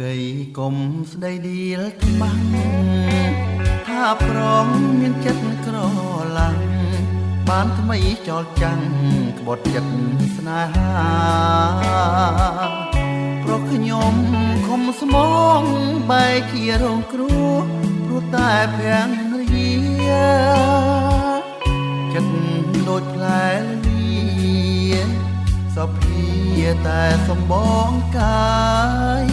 រីកុំស្ដីឌីលខ្មាំងថាប្រងមានចិត្តក្រឡាំងបានថ្មីចោលចាំងក្បត់ចិត្តស្នេហាព្រោះខ្ញុំខំស្មងបែកជារងគ្រោះព្រោះតែភាំងរាចិត្តដូចផ្លែលីសភាតែសំបងកាយ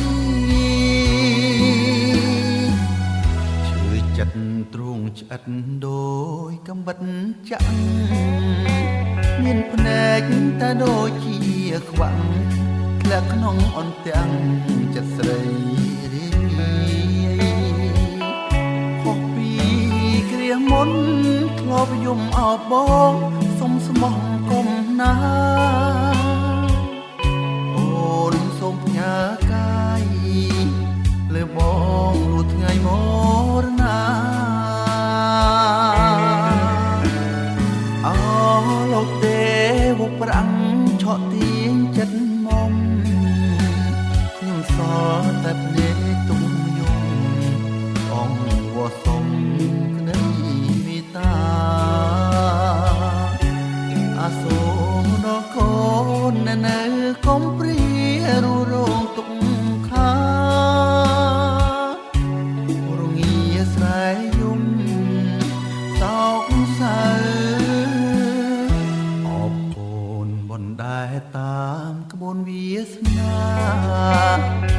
ឈឺចិត្តទ្រូងឆ្អិតដោយកំបិតចាក់មានភ្នែកតែដូចជាខ្វាំងធ្លាក់ក្នុងអន្ទាំងចិត្តស្រីរីខុសពីគ្រាមុនធ្លាប់យំអោបបងសុំស្មោះគុំណាអូនសូមផ្ញើកាយលើបងលួចថ្ងៃមរណាអោលោកទេវប្រាំងឆក់ទៀងចិត្តមុំខ្ញុំសល់តែភ្នែកទុំយំអង្គវសុំក្តីមេត្តាអាសូរដល់កូននៅកុំព្រារੂរងទុកខារងាស្រែយំសោកសៅអបកូនបណ្ដែតតាមក្បួនវាសនា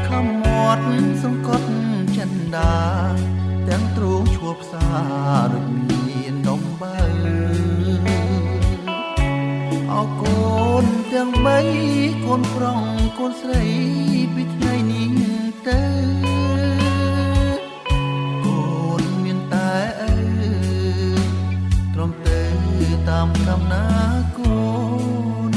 ខំមាត់សង្កត់ចិនដាទាំងទ្រូងឈួបផ្សាដូចមានដុំបើអរកូនទាំងបីកូនប្រុងកូនស្រីពីថ្ងៃនេះទៅកូនមានតែទ្រាំទៅតាមកំណាកូន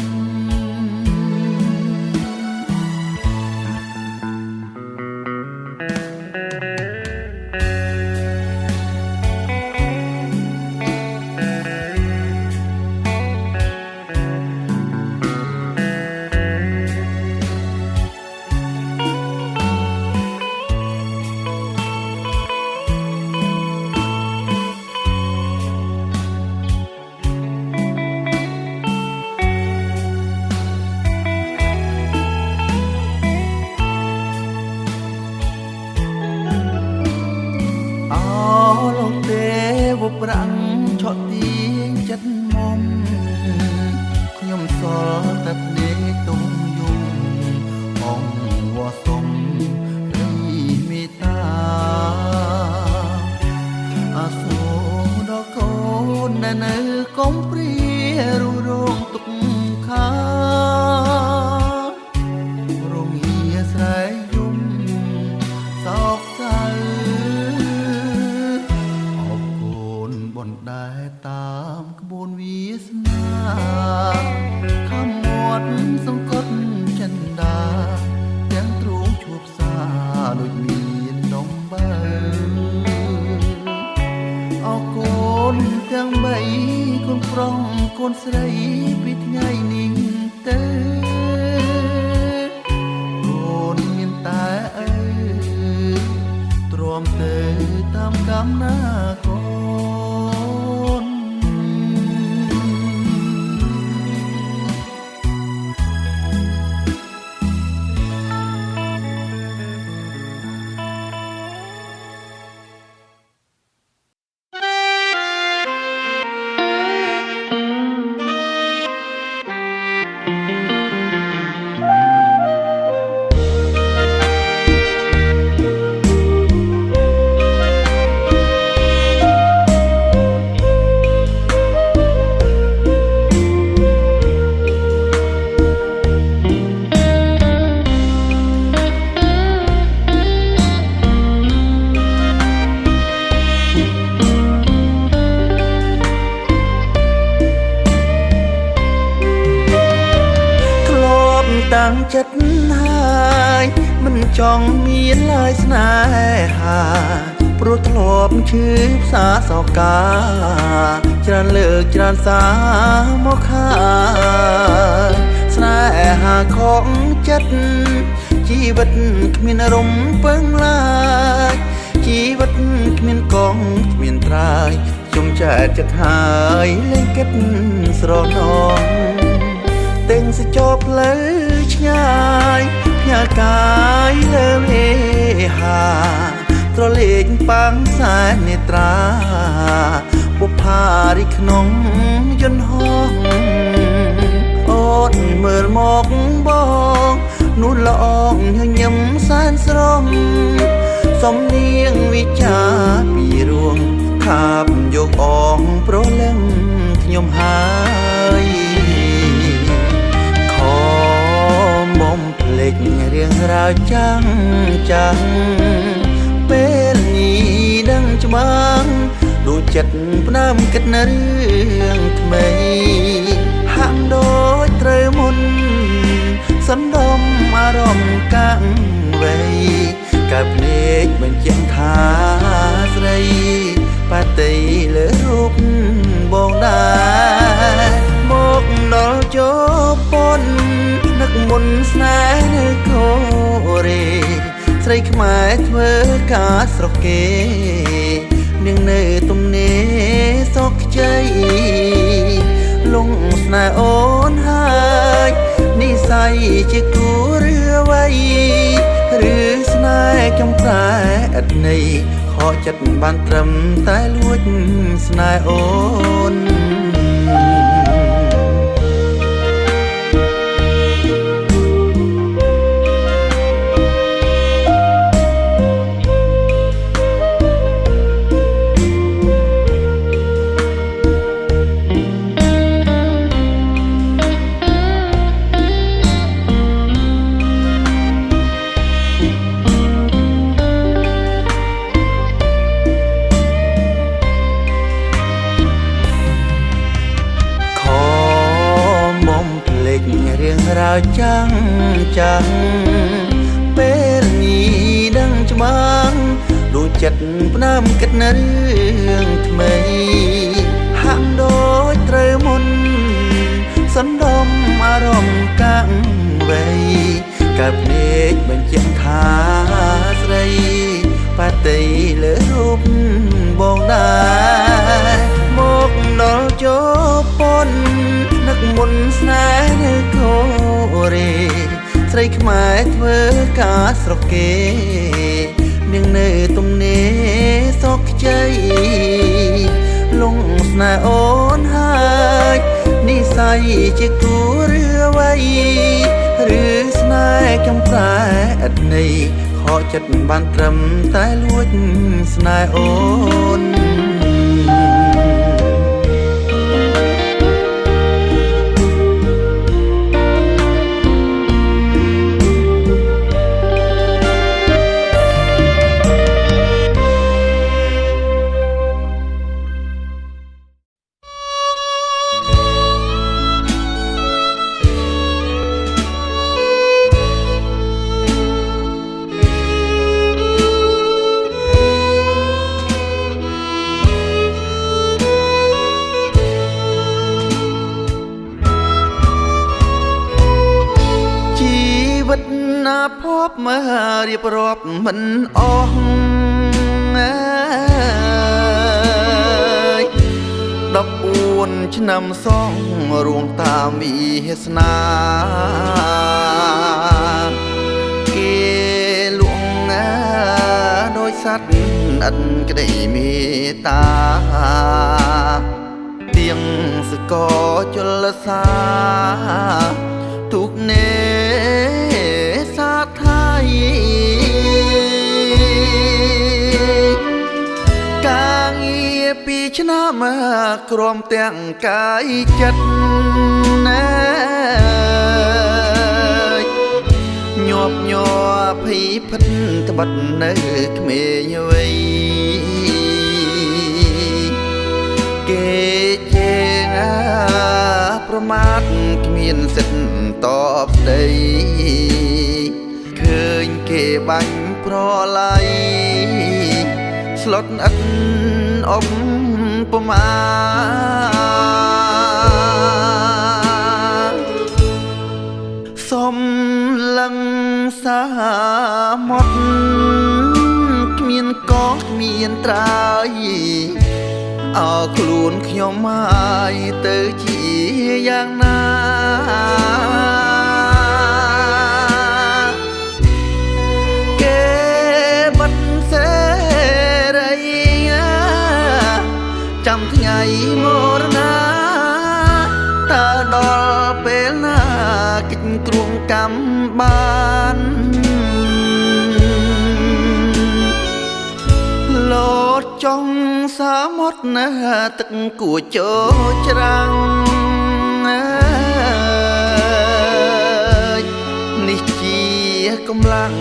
ប្រាំងឆក់ទៀងចិត្តមុំខ្ញុំសល់តែភ្នែកទុំយំអង្គវសុំរីមេត្តាអាសូរដល់កូននៅកុំព្រារੂរងទុកខារងាស្រែយំសោកសៅបណ្ដែតតាមក្បួនវាសនាខំមាត់សង្កត់ចិនដាទាំងទ្រូងឈួបសាដូចមានដុំបើអរកូនទាំងបីកូនប្រុងកូនស្រីពីថ្ងៃនេះទៅកូនមានតែទ្រាំទៅតាមកំណាកូនតាំងចិត្តហើយមិនចង់មានឡើយស្នេហាព្រោះធ្លាប់ឈឺផ្សាសោកាច្រើនលើកច្រើនសារមកខាស្នេហាខកចិត្ត ជីវិតគ្មានរំពឹងឡើយជីវិតគ្មានកងគ្មានត្រាយខ្ញុំចាចិត្តហើយលែងគិតស្រណងតែងសចោផ្លូវឆ្ងាយផ្ញើកាយលើវេហាត្រលេងបាំងខ្សែនេត្រាបុប្ផារីក្នុងយន្តហោះអូនមើលមកបងនួនល្អងញញឹមសែនស្រស់សំនៀងវិចាពីរួងខាបយកអងប្រលឹងខ្ញុំហើយខំបំភ្លេចរឿងរ៉ាវចាំងពេលនេះដឹងច្បាស់ដួងចិត្តផ្ដើមគិតនៅរឿងថ្មីហាក់ដូចត្រូវមុនសណ្ដំអារម្មណ៍កាំងវ័យកើតភ្នែកបញ្ជាក់ថាស្រីបាតីលើរូបបងដែរមកដល់ជប៉ុននឹកមុនស្នេហ៍នៅកូរ៉េស្រីខ្មែរធ្វើការស្រុកគេនាងនៅទំនេរសោកខ្ចីលងស្នេហ៍អូនហើយនិស័យជាគូឬអ្វីឬស្នេហ៍ចំប្រែឥតន័យខកចិត្តបានត្រឹមតែលួចស្នេហ៍អូនរឿងរ៉ាវចាំងពេលនេះដឹងច្បាស់ដួងចិត្តផ្ដើមគិតនៅរឿងថ្មីហាក់ដូចត្រូវមុនសណ្ដំអារម្មណ៍កាំងវ័យកើតភ្នែកបញ្ជាក់ថាស្រីបាតីលើរូបបងដែរមកដល់ជប៉ុននឹកមុនស្នេហ៍នៅកូរ៉េស្រីខ្មែរធ្វើការស្រុកគេនាងនៅទំនេរសោកខ្ចីលងស្នេហ៍អូនហើយនិស័យជាគូឬអ្វីឬស្នេហ៍ចំប្រែឥតន័យខកចិត្តបានត្រឹមតែលួចស្នេហ៍អូនណាភពមករៀបរាប់មិនអស់14ឆ្នាំសងរួងតាមវិស្នាគេលួងដោយសត្វអិនក្តីមេត្តាទៀងសកជលសាទុកនេសាថៃការងារ2ឆ្នាំក្រំទាំងកាយចិត្តណាញាប់ញ័រភ័យភិតត្បិតនៅក្មេងវ័យគេជេងប្រមាថគ្មានសិទ្ធតបស្ដីឃើញគេបាញ់ប្រឡ័យស្លុតឥតអបប្រមាសុំ សំឡឹងសាមត់គ្មានកោគ្មានត្រើយអើខ្លួនខ្ញុំហើយទៅជាយ៉ាងណាគេបិទសេរីចាំថ្ងៃមរណាតើដល់ពេលណាកិច្ចគ្រងកម្មបានលោតចង់សាមុតណាទឹកគួចចូលច្រាំងនេះជាកម្លាំង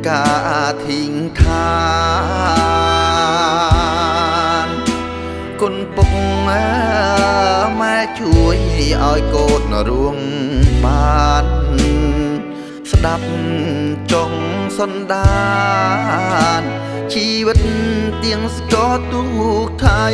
ការធីងឋានគុណពុកម៉ែជួយឲ្យកូនរួងបានស្ដាប់ចុងសន្តានជីវិតទៀងស្កទូកថៃ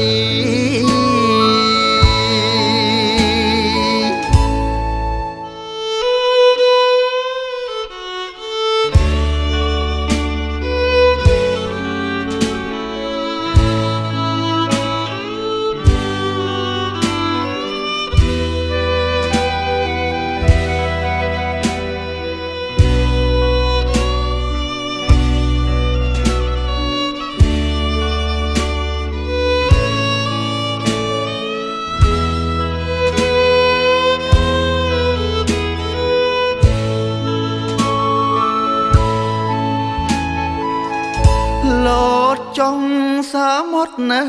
លោតចង់សាមុតណា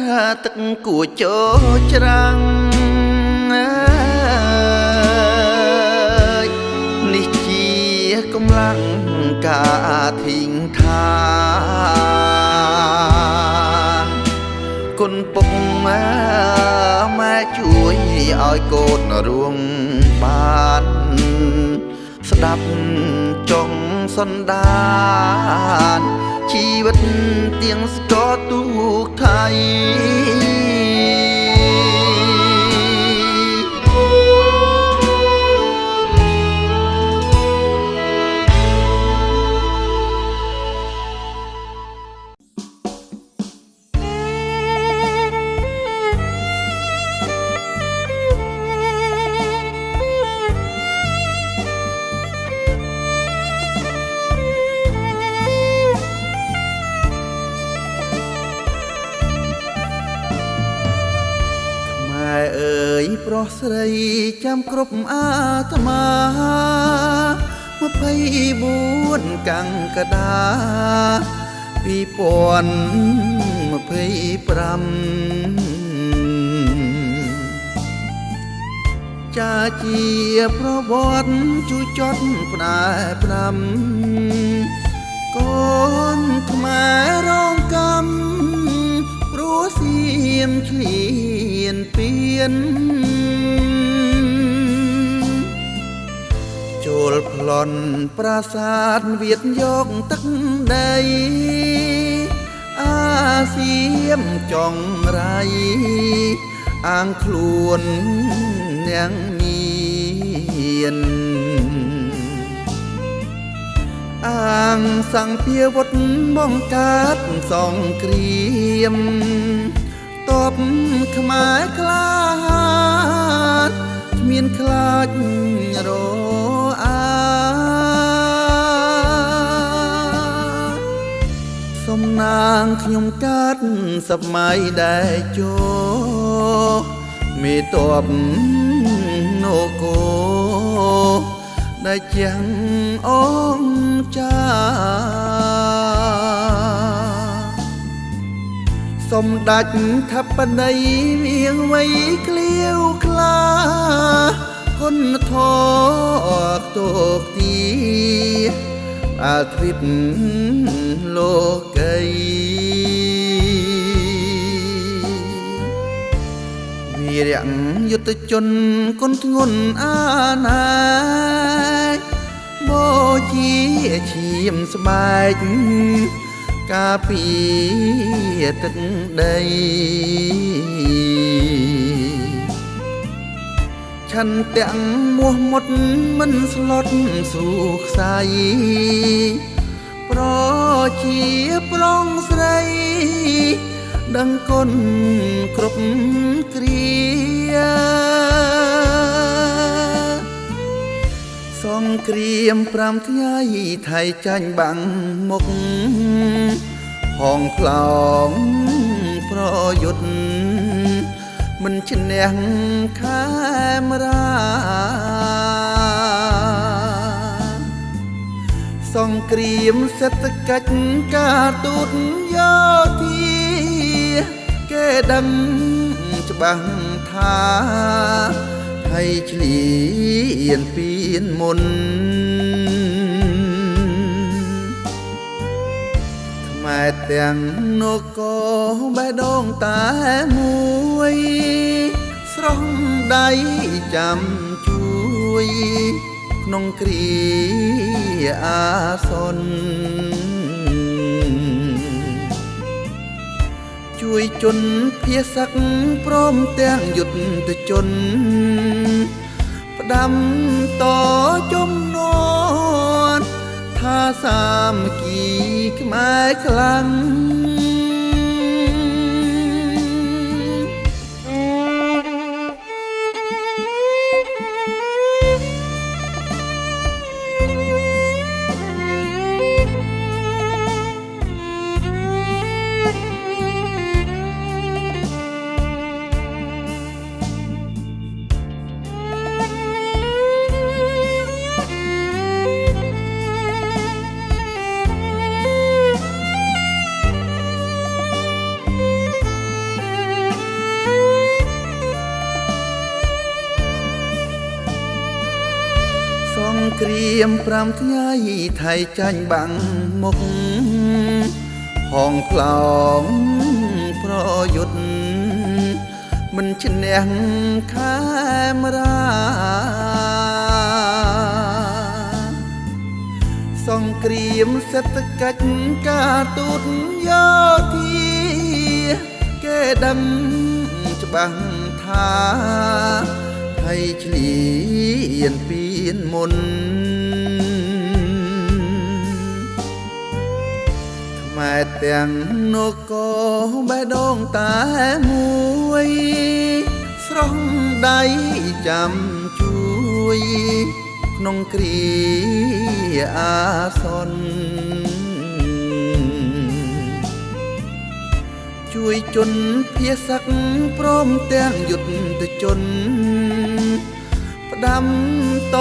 ទឹកគួចចូលច្រាំងនេះជាកម្លាំងការធីងឋានគុណពុកម៉ែជួយឲ្យកូនរួងបានស្ដាប់ចុងសន្តានជីវិតទៀងស្កទូកថៃអើយប្រុសស្រីចាំគ្រប់អាត្មា24កង្កដា2025ចាជាប្រវត្តិជួយចត់ផ្នែ5កូនខ្មែររងកម្មព្រោះសៀមឆ្លៀនពៀនចូលប្លន់ប្រាសាទវៀតយកទឹកដីអាសៀមចង់រៃអាងខ្លួននាងមានអាងសង្ភាវុធបង្កើតសង្គ្រាមតបខ្មែរខ្លាចគ្មានខ្លាចរអាសំណាងខ្ញុំកើតសម័យដែលចូលមេតបនគរដែលចាំងអងចាសម្ដេចថាបតីវាងវៃក្លៀវក្លាគុណធម៌ទោគទីអាទ្វីបលោកីវីរៈយុទ្ធជនគុណធ្ងន់អាណាចបូជាឈាមស្បែកការពារទឹកដីឆ ឆន្ទៈមាស់មុតមិនស្លុតស្រួលខ្សែប្រជាប្រុងស្រីដឹងគុណគ្រប់គ្រាសង្គ្រាម5ថ្ងៃថៃចាញ់បាំងមុខហងផ្លោងប្រយុទ្ធមិនឈ្នះខេមរាសង្គ្រាមសេដ្ឋកិច្ចការទូតយោធាគេដឹងច្បាស់ថាហើយឆ្លៀនពៀនមុនខ្មែរទាំងនគរបេះដូងតែមួយស្រស់ដៃចាំជួយក្នុងគ្រាអាសន្នជួយជនភាស័កព្រមទាំងយុទ្ធជនផ្ដាំតជំនាន់ថាសាមគ្គីខ្មែរខ្លាំងសង្គ្រាម5ថ្ងៃថៃចាញ់បាំងមុខហងផ្លោងប្រយុទ្ធមិនឈ្នះខេមរាសង្គ្រាមសេដ្ឋកិច្ចការទូតយោធាគេដឹងច្បាស់ថាហើយឆ្លៀនពៀនមុនខ្មែរទាំងនគរបេះដូងតែមួយស្រស់ដៃចាំជួយក្នុងគ្រាអាសន្នជួយជនភាស័កព្រមទាំងយុទ្ធជនផ្ដាំត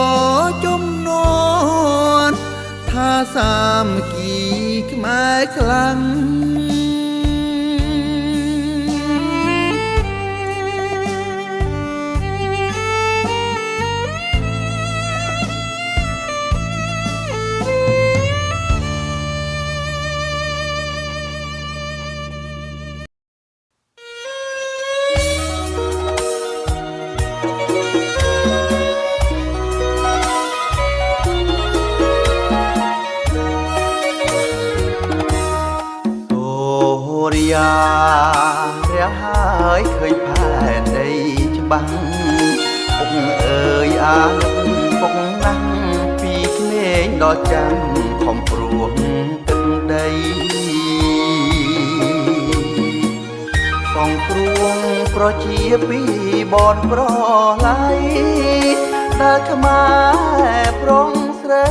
ជំនាន់ថាសាមគ្គីខ្មែរខ្លាំងរះហើយឃើញផែនដីច្បាស់ពុកអើយអាលពុកណាស់ពីក្មេងដល់ចាំខំព្រោះទឹកដីសងព្រួងប្រជាពីបនប្រឡៃដែលខ្មែរប្រុងស្រី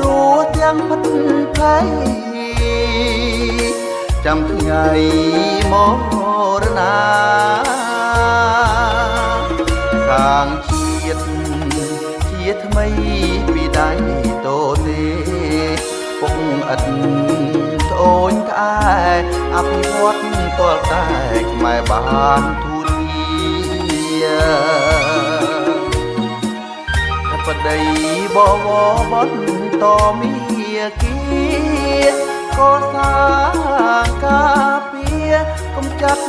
រស់ទាំងផិតភ័យចាំថ្ងៃមរណាខាងជាតិថ្មីពីដៃតូទេពុកឥតត្អូញត្អែអភិវឌ្ឍតលតែខ្មែរបានទូធាប្តីបវរបន្តមីគាកសាងការពារកំចាត់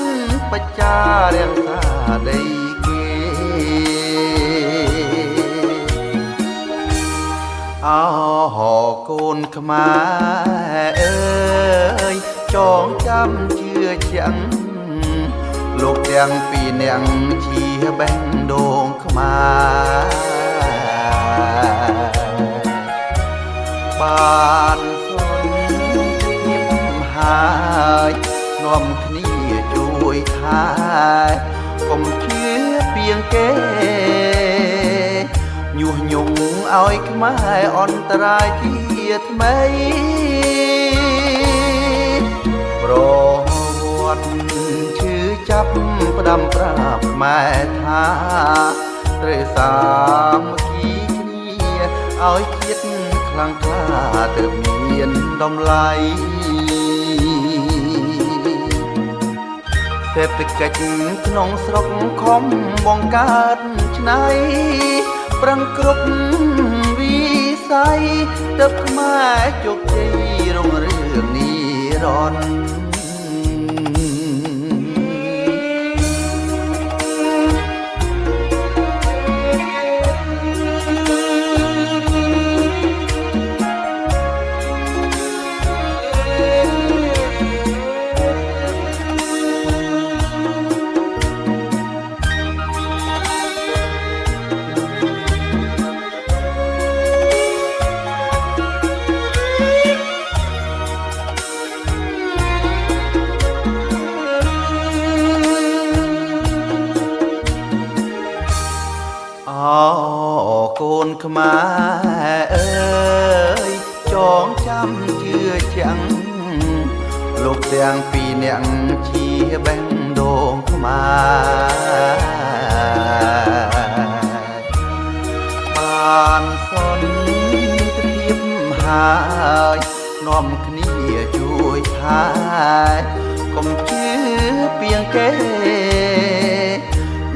បច្ចារាំងសាដីគេអោកូនខ្មែរអើយចងចាំជឿជាក់លោកទាំងពីរនាក់ជា បេះដូងខ្មែរបានសនភាពហើយនាំគ្នាជួយថែកុំជឿពីងគេញុះញង់ឲ្យខ្មែរអន្តរាយជាថ្មីប្រវត្តិឈឺចាប់ផ្ដាំប្រាប់ម៉ែថាត្រូវសាមគ្គីគ្នាឲ្យជាតិខ្លាំងក្លាទើបមានតម្លៃសេដ្ឋកិច្ចក្នុងស្រុកខំបង្កើតឆ្នៃប្រឹងគ្រប់វិស័យទើបខ្មែរជោគជ័យរុងរឿងនិរន្តរ៍កូនខ្មែរអើយចងចាំជឿជាំងលោកទាំងពីរនាក់ជាបេះដូងខ្មែរបានសនភាពហើយនាំគ្នាជួយថែកុំជឿពីងគេ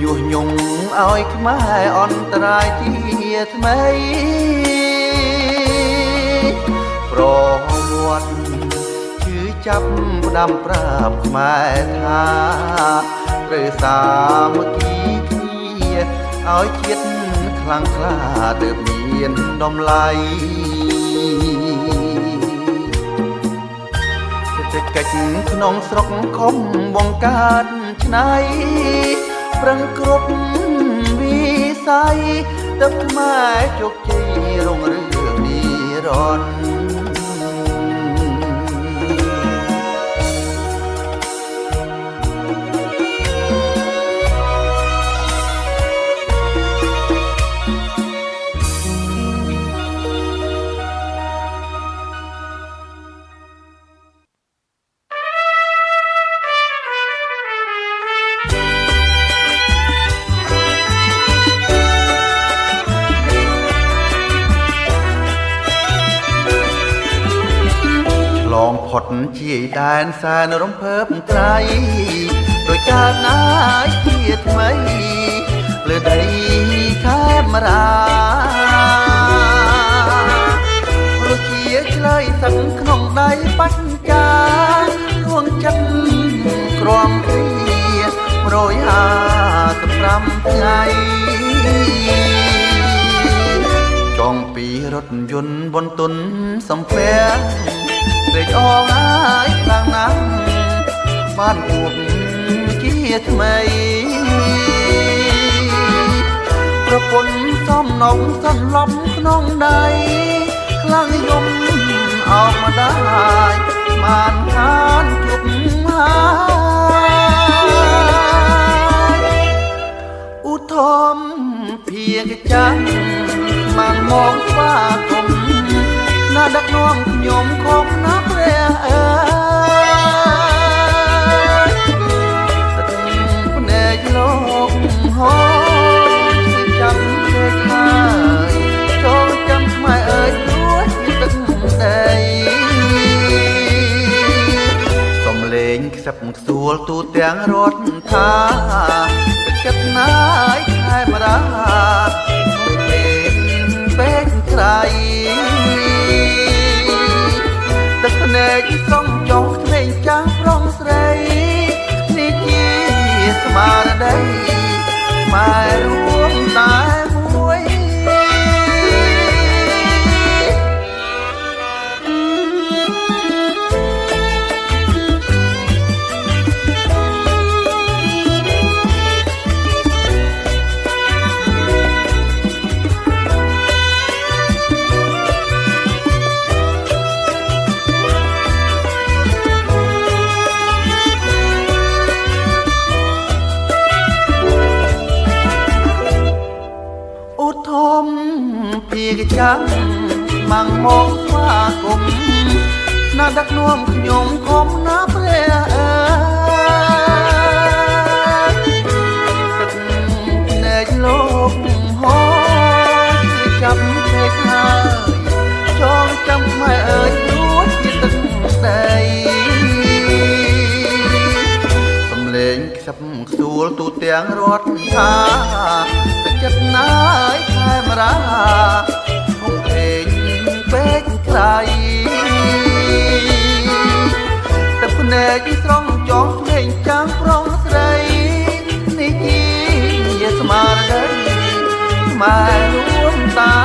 ញុះញង់ឲ្យខ្មែរអន្តរាយជាថ្មីប្រវត្តិឈឺចាប់ផ្ដាំប្រាប់ខ្មែរថាត្រូវសាមគ្គីគ្នាឲ្យជាតិខ្លាំងក្លាទើបមានតម្លៃសេដ្ឋកិច្ចក្នុងស្រុកខំបង្កើតឆ្នៃប្រឹងគ្រប់វិស័យទើបខ្មែរជោគជ័យរុងរឿងនិរន្តរ៍ឡងផុតជាដែនសែនរំភើបត្រៃដោយកើតណាយជាថ្មីលើដីខេមរារសជាឆ្លើយសឹងក្នុងដៃបច្ចារួងចិត្តក្រំគ្រា155ថ្ងៃចងពីរថយន្តបនទុនសំភែត្រេកអរហើយខ្លាំងណាស់បានជួបជាថ្មីប្រពន្ធសំណងសន្លប់ក្នុងដៃខ្លាំងយំអោបម្ដាយបានខានជួបហើយឧទ្ធមភាកចាំបានមកស្វាគមន៍ណាដឹកនាំខ្ញុំខំណាស់ព្រះអើយទឹកភ្នែកលោកហូរចាំគេហើយចូលចាំខ្មែរអើយដួចទឹកដីសំលេងខ្សឹបខ្សួលទូទាំងរដ្ឋថាចិត្តណាយខែមរាពេកក្រៃទឹកភ្នែកស្រង់ចុះក្មេងចាស់ប្រុងស្រីនេះជាស្មារតីម៉ែរួមតែមួយ ក មាំងមកស្វាគមន៍ណាដឹកនាំខ្ញុំខំណាព្រះអើយទឹកភ្នែកលោកហូរគឺចាប់ភ្នែកហើយចងចាំខ្មែរអើយរួចជាទឹកដីសំលេងខ្សឹបខ្សួលទូទាំងរដ្ឋថាទឹកចិត្តណាយខែមរាហុកពេកពេកក្រៃទឹកភ្នែកស្រង់ចង់ភ្លេងចាំងប្រុងស្រីនេះជាស្មារតីខ្មែររួមតា